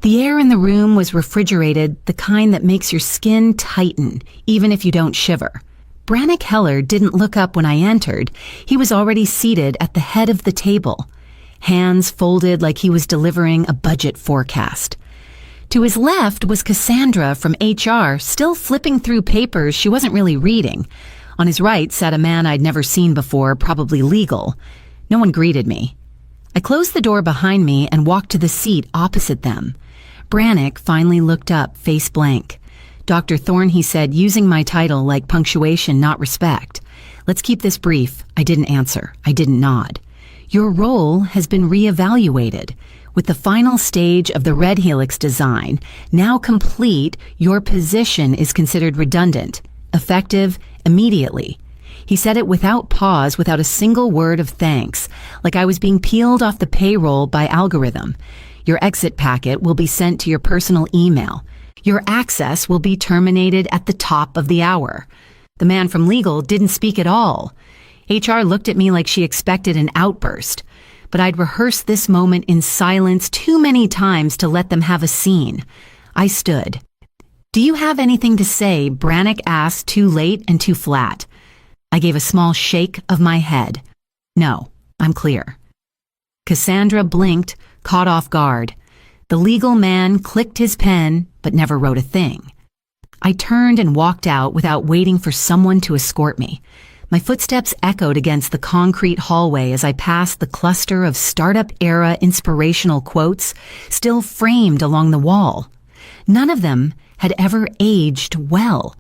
The air in the room was refrigerated, the kind that makes your skin tighten, even if you don't shiver. Brannick Heller didn't look up when I entered. He was already seated at the head of the table, hands folded like he was delivering a budget forecast. To his left was Cassandra from HR, still flipping through papers she wasn't really reading. On his right sat a man I'd never seen before, probably legal. No one greeted me. I closed the door behind me and walked to the seat opposite them. Brannick finally looked up, face blank. Dr. Thorne, he said, using my title like punctuation, not respect. Let's keep this brief. I didn't answer. I didn't nod. Your role has been reevaluated. With the final stage of the Red Helix design now complete, your position is considered redundant, effective immediately. He said it without pause, without a single word of thanks, like I was being peeled off the payroll by algorithm. Your exit packet will be sent to your personal email. Your access will be terminated at the top of the hour. The man from legal didn't speak at all. HR looked at me like she expected an outburst, but I'd rehearsed this moment in silence too many times to let them have a scene. I stood. Do you have anything to say? Brannick asked, too late and too flat. I gave a small shake of my head. No, I'm clear. Cassandra blinked, caught off guard. The legal man clicked his pen, but never wrote a thing. I turned and walked out without waiting for someone to escort me. My footsteps echoed against the concrete hallway as I passed the cluster of startup-era inspirational quotes still framed along the wall. None of them had ever aged well.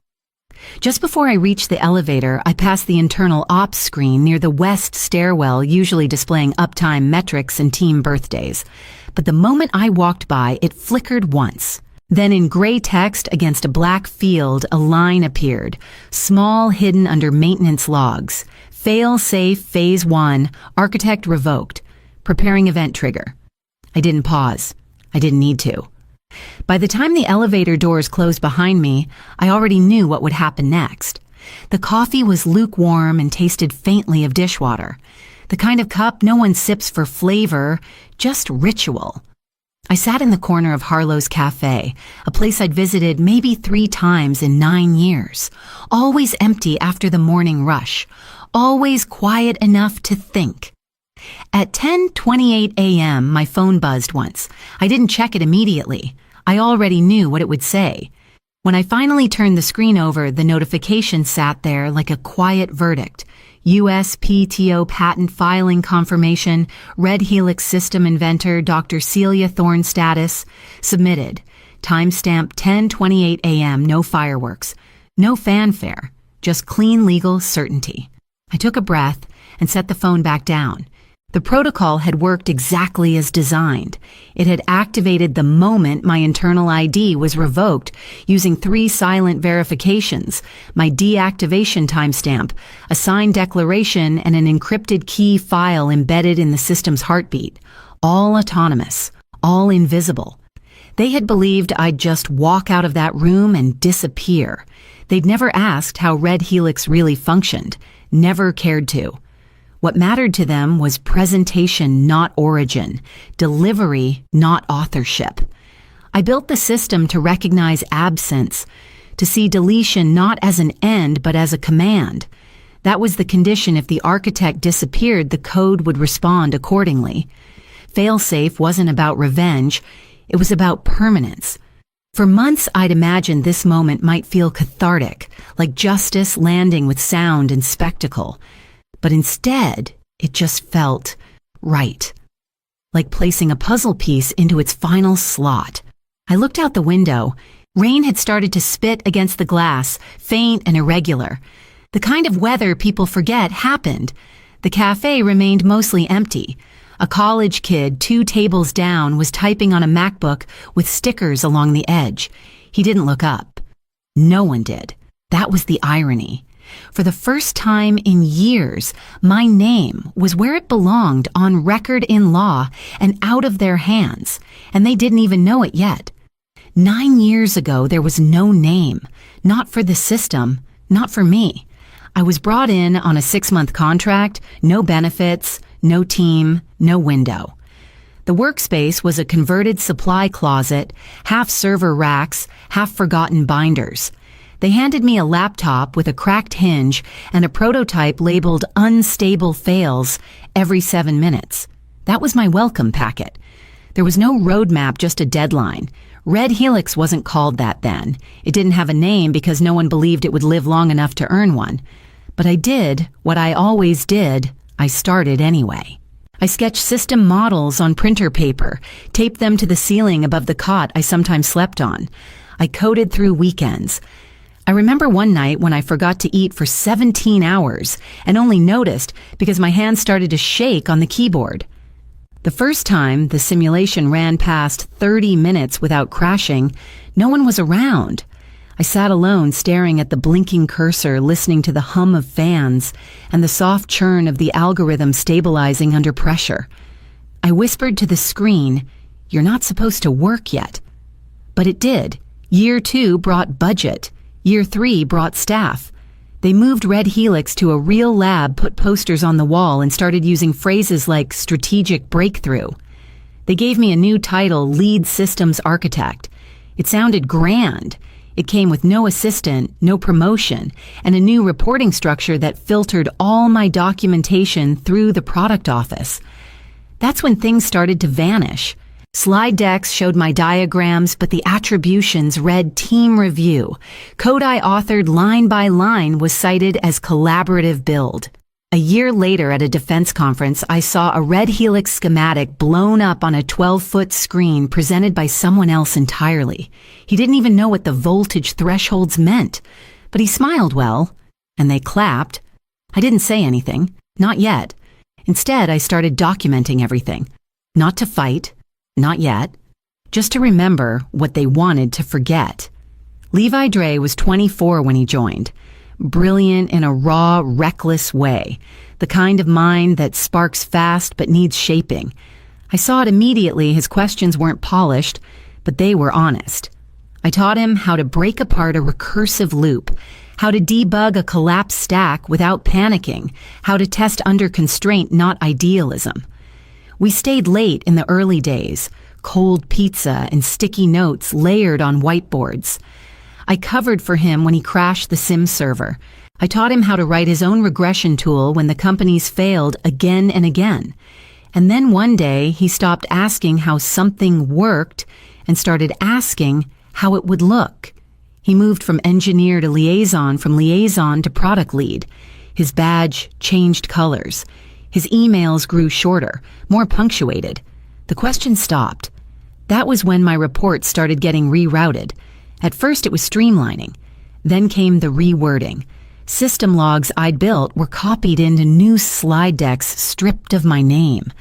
Just before I reached the elevator, I passed the internal ops screen near the west stairwell, usually displaying uptime metrics and team birthdays. But the moment I walked by, it flickered once. Then in gray text against a black field, a line appeared, small, hidden under maintenance logs. Fail safe, phase 1, architect revoked. Preparing event trigger. I didn't pause. I didn't need to. By the time the elevator doors closed behind me, I already knew what would happen next. The coffee was lukewarm and tasted faintly of dishwater. The kind of cup no one sips for flavor, just ritual. I sat in the corner of Harlow's Cafe, a place I'd visited maybe 3 times in 9 years. Always empty after the morning rush. Always quiet enough to think. At 10:28 a.m., my phone buzzed once. I didn't check it immediately. I already knew what it would say. When I finally turned the screen over, the notification sat there like a quiet verdict. USPTO patent filing confirmation, Red Helix system inventor Dr. Celia Thorne status, submitted. Timestamp 10:28 a.m., no fireworks, no fanfare, just clean legal certainty. I took a breath and set the phone back down. The protocol had worked exactly as designed. It had activated the moment my internal ID was revoked using 3 silent verifications, my deactivation timestamp, a signed declaration, and an encrypted key file embedded in the system's heartbeat. All autonomous, all invisible. They had believed I'd just walk out of that room and disappear. They'd never asked how Red Helix really functioned, never cared to. What mattered to them was presentation, not origin, delivery, not authorship. I built the system to recognize absence, to see deletion not as an end but as a command. That was the condition. If the architect disappeared, the code would respond accordingly. Failsafe wasn't about revenge, it was about permanence. For months I'd imagined this moment might feel cathartic, like justice landing with sound and spectacle. But instead, it just felt right, like placing a puzzle piece into its final slot. I looked out the window. Rain had started to spit against the glass, faint and irregular. The kind of weather people forget happened. The cafe remained mostly empty. A college kid 2 tables down was typing on a MacBook with stickers along the edge. He didn't look up. No one did. That was the irony. For the first time in years, my name was where it belonged, on record in law and out of their hands, and they didn't even know it yet. 9 years ago, there was no name, not for the system, not for me. I was brought in on a 6-month contract, no benefits, no team, no window. The workspace was a converted supply closet, half server racks, half forgotten binders. They handed me a laptop with a cracked hinge and a prototype labeled "Unstable Fails" every 7 minutes. That was my welcome packet. There was no roadmap, just a deadline. Red Helix wasn't called that then. It didn't have a name because no one believed it would live long enough to earn one. But I did what I always did. I started anyway. I sketched system models on printer paper, taped them to the ceiling above the cot I sometimes slept on. I coded through weekends. I remember one night when I forgot to eat for 17 hours and only noticed because my hands started to shake on the keyboard. The first time the simulation ran past 30 minutes without crashing, no one was around. I sat alone staring at the blinking cursor, listening to the hum of fans and the soft churn of the algorithm stabilizing under pressure. I whispered to the screen, "You're not supposed to work yet." But it did. Year 2 brought budget. Year 3 brought staff. They moved Red Helix to a real lab, put posters on the wall, and started using phrases like strategic breakthrough. They gave me a new title, Lead Systems Architect. It sounded grand. It came with no assistant, no promotion, and a new reporting structure that filtered all my documentation through the product office. That's when things started to vanish. Slide decks showed my diagrams, but the attributions read team review. Code I authored line by line was cited as collaborative build. A year later at a defense conference, I saw a Red Helix schematic blown up on a 12-foot screen presented by someone else entirely. He didn't even know what the voltage thresholds meant, but he smiled well, and they clapped. I didn't say anything, not yet. Instead, I started documenting everything. Not to fight, not yet, just to remember what they wanted to forget. Levi Dre was 24 when he joined. Brilliant in a raw, reckless way, the kind of mind that sparks fast but needs shaping. I saw it immediately. His questions weren't polished, but they were honest. I taught him how to break apart a recursive loop, how to debug a collapsed stack without panicking, how to test under constraint, not idealism. We stayed late in the early days, cold pizza and sticky notes layered on whiteboards. I covered for him when he crashed the SIM server. I taught him how to write his own regression tool when the companies failed again and again. And then one day he stopped asking how something worked and started asking how it would look. He moved from engineer to liaison, from liaison to product lead. His badge changed colors. His emails grew shorter, more punctuated. The questions stopped. That was when my report started getting rerouted. At first it was streamlining. Then came the rewording. System logs I'd built were copied into new slide decks stripped of my name.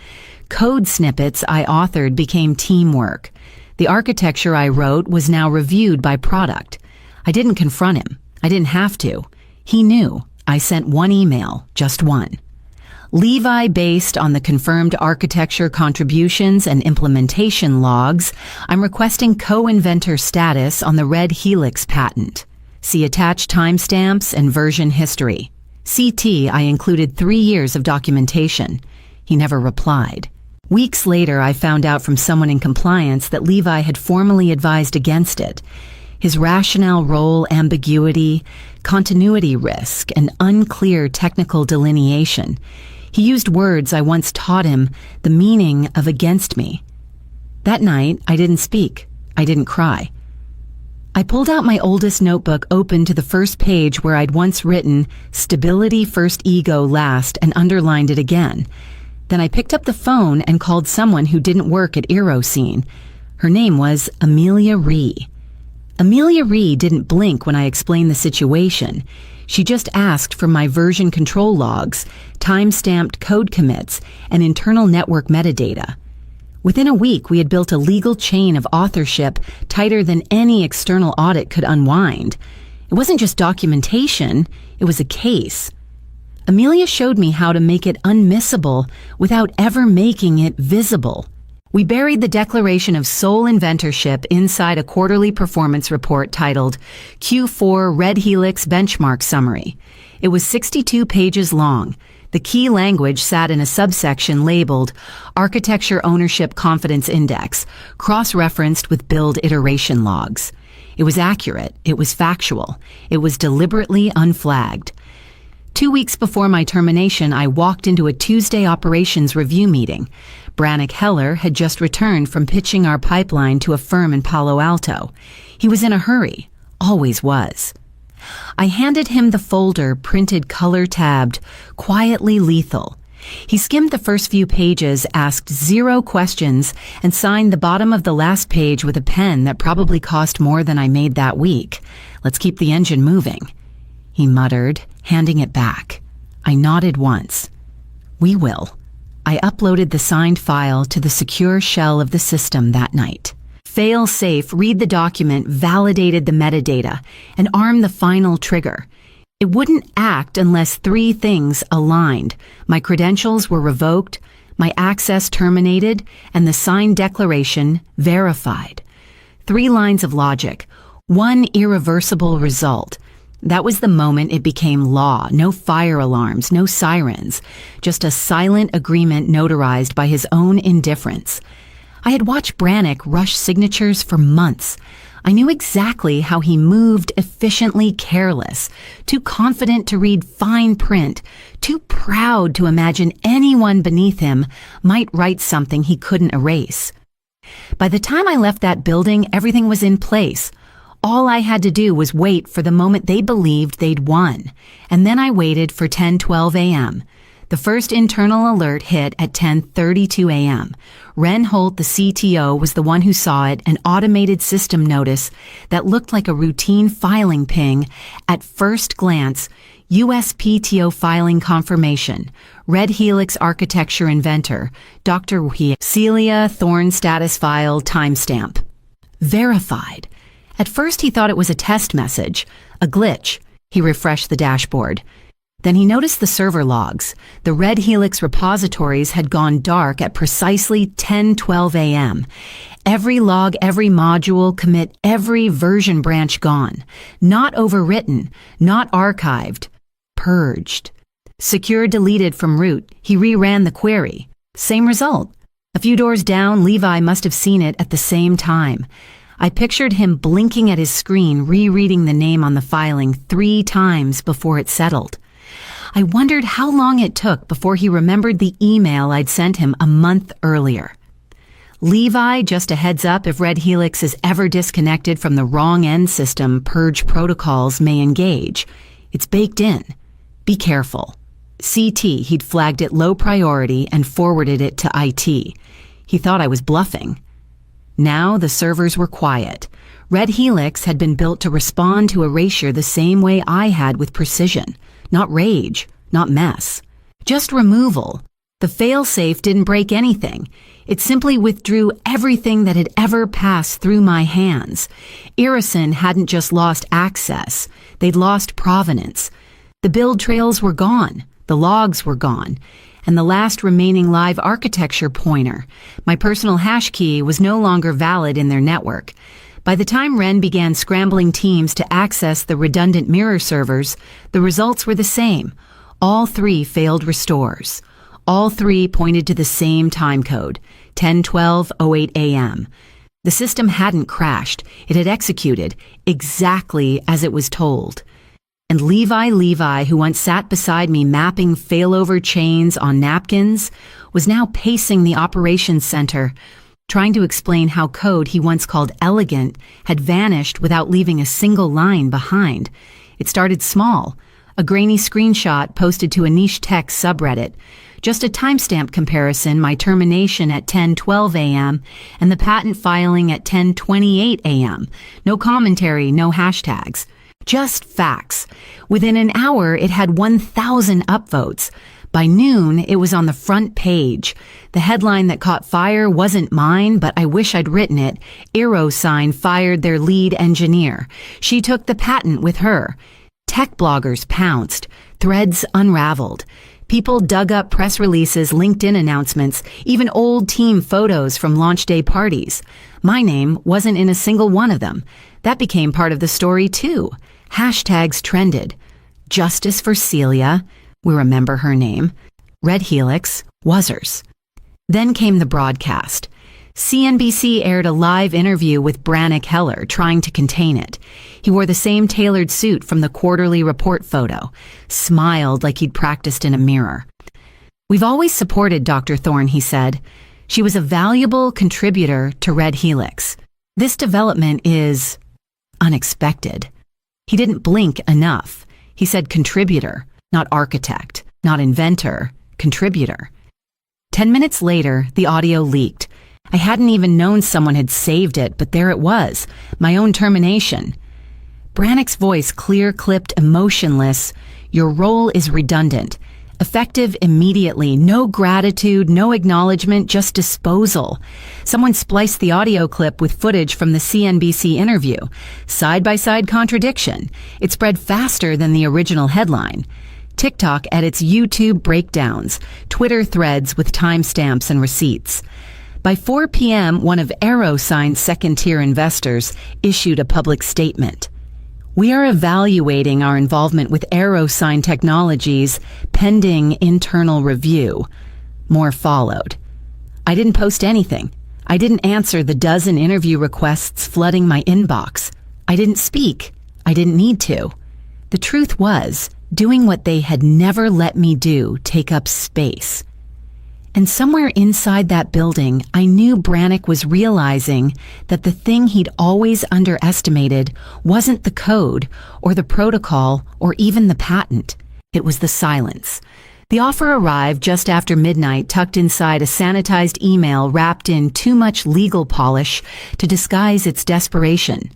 Code snippets I authored became teamwork. The architecture I wrote was now reviewed by product. I didn't confront him. I didn't have to. He knew. I sent one email, just one. Levi, based on the confirmed architecture contributions and implementation logs, I'm requesting co-inventor status on the Red Helix patent. See attached timestamps and version history. CT, I included 3 years of documentation. He never replied. Weeks later, I found out from someone in compliance that Levi had formally advised against it. His rationale role ambiguity, continuity risk, and unclear technical delineation. He used words I once taught him the meaning of against me. That night, I didn't speak. I didn't cry. I pulled out my oldest notebook, open to the first page where I'd once written "Stability first, ego last," and underlined it again. Then I picked up the phone and called someone who didn't work at Eroscene. Her name was Amelia Ree. Amelia Ree didn't blink when I explained the situation. She just asked for my version control logs, time-stamped code commits, and internal network metadata. Within a week, we had built a legal chain of authorship tighter than any external audit could unwind. It wasn't just documentation, it was a case. Amelia showed me how to make it unmissable without ever making it visible. We buried the declaration of sole inventorship inside a quarterly performance report titled Q4 Red Helix Benchmark Summary. It was 62 pages long, The key language sat in a subsection labeled Architecture Ownership Confidence Index, cross-referenced with build iteration logs. It was accurate, it was factual, it was deliberately unflagged. 2 weeks before my termination, I walked into a Tuesday operations review meeting. Brannick Heller had just returned from pitching our pipeline to a firm in Palo Alto. He was in a hurry, always was. I handed him the folder, printed color-tabbed, quietly lethal. He skimmed the first few pages, asked 0 questions, and signed the bottom of the last page with a pen that probably cost more than I made that week. "Let's keep the engine moving," he muttered, handing it back. I nodded once. "We will." I uploaded the signed file to the secure shell of the system that night. Fail-safe, read the document, validated the metadata, and armed the final trigger. It wouldn't act unless 3 things aligned. My credentials were revoked, my access terminated, and the signed declaration verified. 3 lines of logic, 1 irreversible result. That was the moment it became law. No fire alarms, no sirens, just a silent agreement notarized by his own indifference. I had watched Brannick rush signatures for months. I knew exactly how he moved, efficiently careless, too confident to read fine print, too proud to imagine anyone beneath him might write something he couldn't erase. By the time I left that building, everything was in place. All I had to do was wait for the moment they believed they'd won. And then I waited for 10:12 a.m. The first internal alert hit at 10:32 a.m. Ren Holt, the CTO, was the one who saw it, an automated system notice that looked like a routine filing ping. At first glance, USPTO filing confirmation, Red Helix architecture inventor, Dr. Celia Thorne status file timestamp. Verified. At first he thought it was a test message, a glitch. He refreshed the dashboard. Then he noticed the server logs. The Red Helix repositories had gone dark at precisely 10:12 a.m. Every log, every module, commit, every version branch gone. Not overwritten, not archived, purged. Secure deleted from root. He reran the query. Same result. A few doors down, Levi must have seen it at the same time. I pictured him blinking at his screen, rereading the name on the filing 3 times before it settled. I wondered how long it took before he remembered the email I'd sent him a month earlier. Levi, just a heads up, if Red Helix is ever disconnected from the wrong end system, purge protocols may engage. It's baked in. Be careful. CT, he'd flagged it low priority and forwarded it to IT. He thought I was bluffing. Now the servers were quiet. Red Helix had been built to respond to erasure the same way I had with precision. Not rage, not mess. Just removal. The failsafe didn't break anything. It simply withdrew everything that had ever passed through my hands. Irison hadn't just lost access. They'd lost provenance. The build trails were gone. The logs were gone. And the last remaining live architecture pointer, my personal hash key, was no longer valid in their network. By the time Ren began scrambling teams to access the redundant mirror servers, the results were the same. All 3 failed restores. All 3 pointed to the same time code, 10:12:08 a.m. The system hadn't crashed. It had executed exactly as it was told. And Levi, who once sat beside me mapping failover chains on napkins, was now pacing the operations center, trying to explain how code he once called elegant had vanished without leaving a single line behind. It started small, a grainy screenshot posted to a niche tech subreddit, just a timestamp comparison, my termination at 10:12 a.m. and the patent filing at 10:28 a.m. No commentary, no hashtags. Just facts. Within an hour, it had 1,000 upvotes. By noon, it was on the front page. The headline that caught fire wasn't mine, but I wish I'd written it. Aerosign fired their lead engineer. She took the patent with her. Tech bloggers pounced. Threads unraveled. People dug up press releases, LinkedIn announcements, even old team photos from launch day parties. My name wasn't in a single one of them. That became part of the story, too. Hashtags trended. Justice for Celia, We remember her name. Red Helix, Wuzzers. Then came the broadcast. CNBC aired a live interview with Brannick Heller, trying to contain it. He wore the same tailored suit from the quarterly report photo, smiled like he'd practiced in a mirror. "We've always supported Dr. Thorne," he said. "She was a valuable contributor to Red Helix. This development is unexpected." He didn't blink enough. He said contributor, not architect, not inventor, contributor. 10 minutes later, the audio leaked. I hadn't even known someone had saved it, but there it was, my own termination. Brannick's voice clear-clipped, emotionless. "Your role is redundant. Effective immediately. No gratitude, no acknowledgement, just disposal." Someone spliced the audio clip with footage from the CNBC interview. Side-by-side contradiction. It spread faster than the original headline. TikTok edits YouTube breakdowns, Twitter threads with timestamps and receipts. By 4 p.m., one of AeroSign's second-tier investors issued a public statement. "We are evaluating our involvement with AeroSign Technologies pending internal review." More followed. I didn't post anything. I didn't answer the dozen interview requests flooding my inbox. I didn't speak. I didn't need to. The truth was, doing what they had never let me do take up space. And somewhere inside that building, I knew Brannick was realizing that the thing he'd always underestimated wasn't the code or the protocol or even the patent. It was the silence. The offer arrived just after midnight, tucked inside a sanitized email wrapped in too much legal polish to disguise its desperation.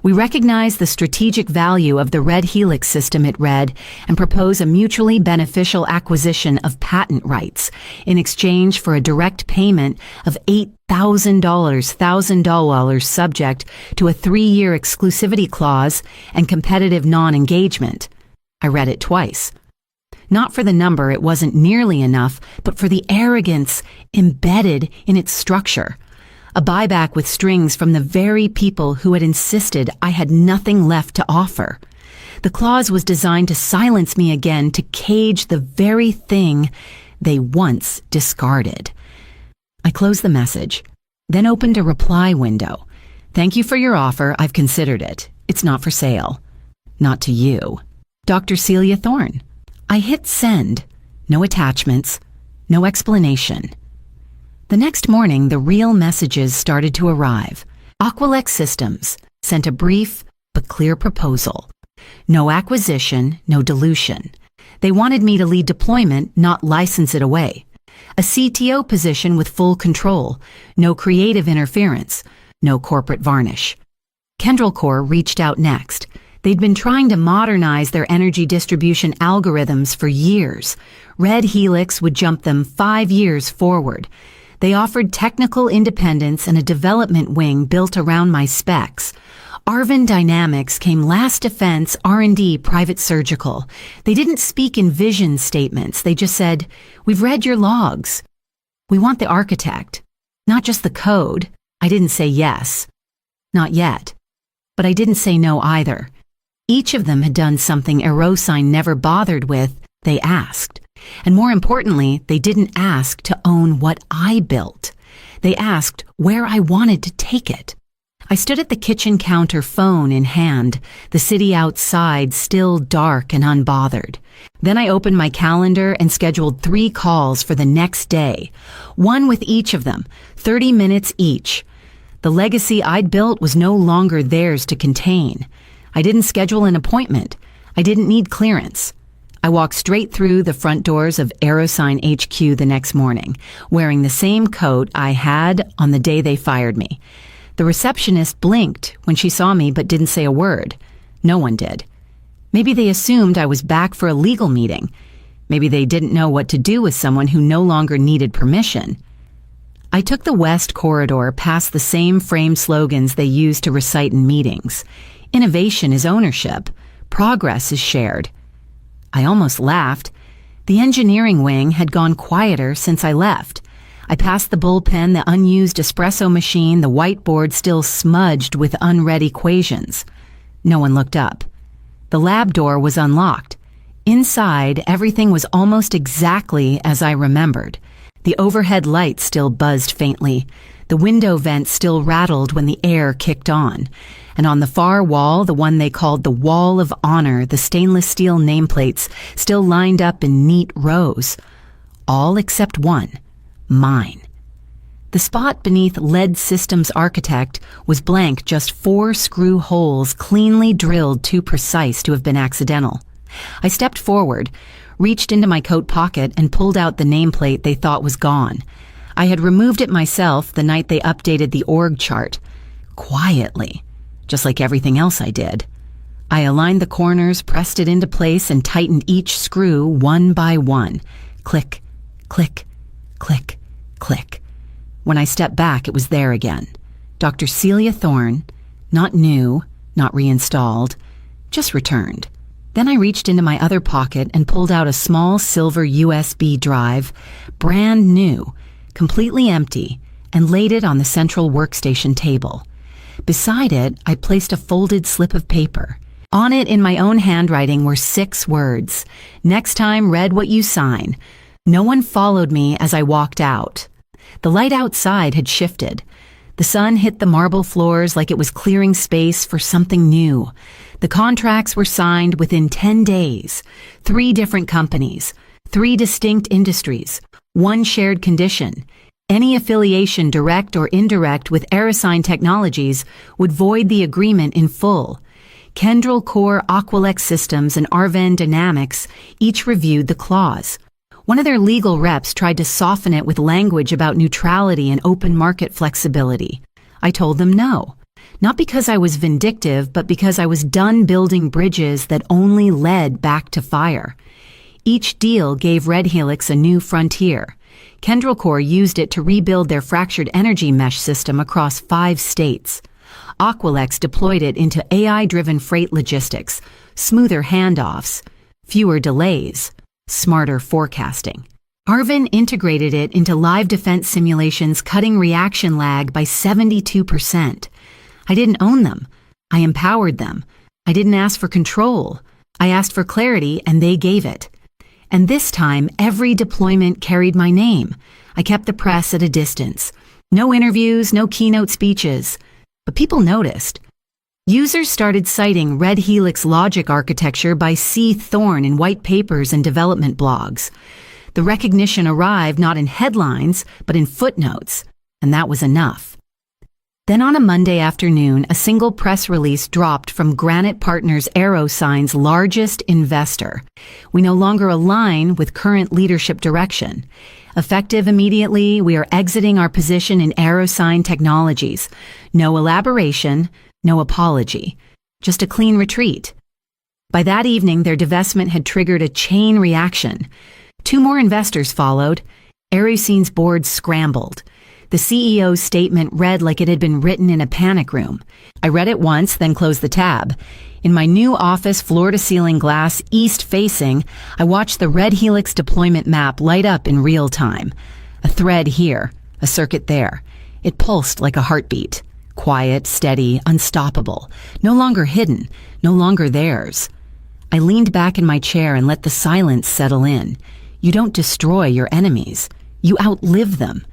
"We recognize the strategic value of the Red Helix system," it read, "and propose a mutually beneficial acquisition of patent rights in exchange for a direct payment of $8,000 subject to a 3-year exclusivity clause and competitive non-engagement." I read it twice. Not for the number, it wasn't nearly enough, but for the arrogance embedded in its structure. A buyback with strings from the very people who had insisted I had nothing left to offer. The clause was designed to silence me again, to cage the very thing they once discarded. I closed the message, then opened a reply window. "Thank you for your offer. I've considered it. It's not for sale. Not to you. Dr. Celia Thorne." I hit send. No attachments. No explanation. The next morning, the real messages started to arrive. Aqualex Systems sent a brief but clear proposal. No acquisition, no dilution. They wanted me to lead deployment, not license it away. A CTO position with full control, no creative interference, no corporate varnish. Kendall Corps reached out next. They'd been trying to modernize their energy distribution algorithms for years. Red Helix would jump them 5 years forward. They offered technical independence and a development wing built around my specs. Arvin Dynamics came last defense, R&D, private surgical. They didn't speak in vision statements. They just said, "We've read your logs. We want the architect, not just the code." I didn't say yes. Not yet. But I didn't say no either. Each of them had done something AeroSign never bothered with. They asked. And more importantly, they didn't ask to own what I built. They asked where I wanted to take it. I stood at the kitchen counter, phone in hand, the city outside still dark and unbothered. Then I opened my calendar and scheduled 3 calls for the next day, one with each of them, 30 minutes each. The legacy I'd built was no longer theirs to contain. I didn't schedule an appointment. I didn't need clearance. I walked straight through the front doors of AeroSign HQ the next morning, wearing the same coat I had on the day they fired me. The receptionist blinked when she saw me but didn't say a word. No one did. Maybe they assumed I was back for a legal meeting. Maybe they didn't know what to do with someone who no longer needed permission. I took the West Corridor past the same framed slogans they used to recite in meetings. Innovation is ownership. Progress is shared. I almost laughed. The engineering wing had gone quieter since I left. I passed the bullpen, the unused espresso machine, the whiteboard still smudged with unread equations. No one looked up. The lab door was unlocked. Inside, everything was almost exactly as I remembered. The overhead lights still buzzed faintly. The window vents still rattled when the air kicked on. And on the far wall, the one they called the Wall of Honor, the stainless steel nameplates still lined up in neat rows. All except one. Mine. The spot beneath Lead Systems Architect was blank, just 4 screw holes cleanly drilled, too precise to have been accidental. I stepped forward, reached into my coat pocket, and pulled out the nameplate they thought was gone. I had removed it myself the night they updated the org chart. Quietly, just like everything else I did. I aligned the corners, pressed it into place, and tightened each screw one by one. Click, click, click, click. When I stepped back, it was there again. Dr. Celia Thorne, not new, not reinstalled, just returned. Then I reached into my other pocket and pulled out a small silver USB drive, brand new, completely empty, and laid it on the central workstation table. Beside it, I placed a folded slip of paper. On it, in my own handwriting, were 6 words. Next time, read what you sign. No one followed me as I walked out. The light outside had shifted. The sun hit the marble floors like it was clearing space for something new. The contracts were signed within 10 days. 3 different companies, 3 distinct industries, 1 shared condition. Any affiliation, direct or indirect, with Aerosign Technologies would void the agreement in full. Kendrell Core, Aquilex Systems, and Arven Dynamics each reviewed the clause. One of their legal reps tried to soften it with language about neutrality and open market flexibility. I told them no. Not because I was vindictive, but because I was done building bridges that only led back to fire. Each deal gave Red Helix a new frontier. Kendrell Core used it to rebuild their fractured energy mesh system across 5 states. Aquilex deployed it into AI-driven freight logistics, smoother handoffs, fewer delays, smarter forecasting. Arven integrated it into live defense simulations, cutting reaction lag by 72%. I didn't own them. I empowered them. I didn't ask for control. I asked for clarity, and they gave it. And this time, every deployment carried my name. I kept the press at a distance. No interviews, no keynote speeches. But people noticed. Users started citing Red Helix logic architecture by C. Thorne in white papers and development blogs. The recognition arrived not in headlines, but in footnotes, and that was enough. Then on a Monday afternoon, a single press release dropped from Granite Partners, Aerosign's largest investor. We no longer align with current leadership direction. Effective immediately, we are exiting our position in Aerosign Technologies. No elaboration, no apology, just a clean retreat. By that evening, their divestment had triggered a chain reaction. 2 more investors followed. Aerosign's board scrambled. The CEO's statement read like it had been written in a panic room. I read it once, then closed the tab. In my new office, floor-to-ceiling glass, east-facing, I watched the Red Helix deployment map light up in real time. A thread here, a circuit there. It pulsed like a heartbeat. Quiet, steady, unstoppable. No longer hidden, no longer theirs. I leaned back in my chair and let the silence settle in. You don't destroy your enemies. You outlive them.